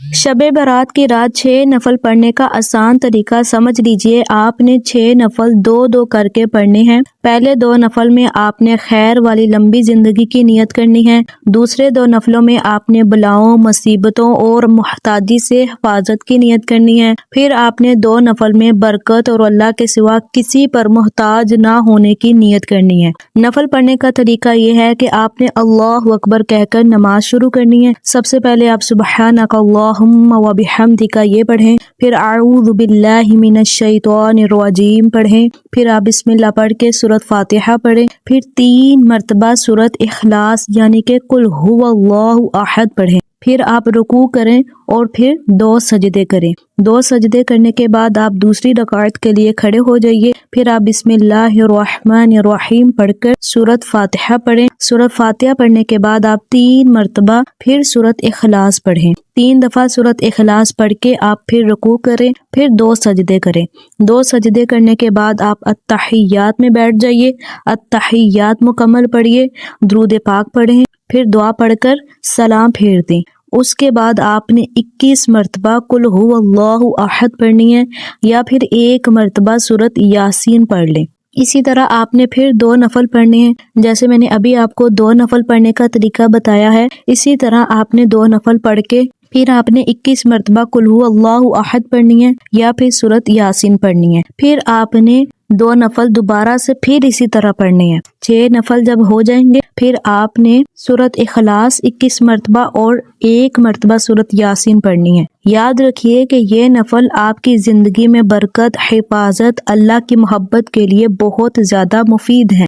شب برات کی رات 6 نفل پڑھنے کا آسان طریقہ سمجھ لیجئے۔ آپ نے 6 نفل 2 کر کے پڑھنے ہیں۔ پہلے 2 نفل میں آپ نے خیر والی لمبی زندگی کی نیت کرنی ہے۔ دوسرے 2 نفلوں میں آپ نے بلاؤں، مصیبتوں اور محتاجی سے حفاظت کی نیت کرنی ہے۔ پھر آپ نے 2 نفل میں برکت اور اللہ کے سوا کسی پر محتاج نہ ہونے کی نیت کرنی ہے۔ نفل پڑھنے کا طریقہ یہ ہے کہ آپ نے اللہ اکبر کہہ کر نماز شروع کرنی ہے۔ سب سے پہلے آپ سبحانک اللہم و بحمدک یہ پڑھیں، پھر اعوذ باللہ من الشیطان الرجیم پڑھیں، پھر آپ بسم اللہ پڑھ کے سورۃ فاتحہ پڑھیں، پھر 3 مرتبہ سورۃ اخلاص یعنی کہ قل هو اللہ احد پڑھیں، پھر آپ رکوع کریں اور پھر 2 سجدے کریں۔ 2 سجدے کرنے کے بعد آپ دوسری رکعت کے لیے کھڑے ہو جائیے، پھر آپ بسم اللہ الرحمن الرحیم پڑھ کر سورۃ فاتحہ پڑھیں۔ سورۃ فاتحہ پڑھنے کے بعد آپ 3 مرتبہ پھر سورۃ اخلاص پڑھیں۔ 3 دفعہ سورۃ اخلاص پڑھ کے آپ پھر رکوع کریں، پھر 2 سجدے کریں۔ 2 سجدے کرنے کے بعد آپ التحیات میں بیٹھ جائیے، التحیات مکمل پڑھیے، درود پاک پڑھیں، پھر دعا پڑھ کر سلام پھیر دیں۔ اس کے بعد آپ نے 21 مرتبہ قل هو اللہ احد پڑھنی ہے یا پھر 1 مرتبہ سورۃ یاسین پڑھ لیں۔ اسی طرح آپ نے پھر 2 نفل پڑھنے ہیں، جیسے میں نے ابھی آپ کو 2 نفل پڑھنے کا طریقہ بتایا ہے، اسی طرح آپ نے 2 نفل پڑھ کے پھر آپ نے 21 مرتبہ قل هو اللہ احد پڑھنی ہے یا پھر سورۃ یاسین پڑھنی ہے۔ پھر آپ نے 2 نفل دوبارہ سے پھر اسی طرح پڑھنے ہیں۔ 6 نفل جب ہو جائیں گے پھر آپ نے سورۃ اخلاص 21 مرتبہ اور 1 مرتبہ سورۃ یاسین پڑھنی ہے۔ یاد رکھیے کہ یہ نفل آپ کی زندگی میں برکت، حفاظت، اللہ کی محبت کے لیے بہت زیادہ مفید ہیں۔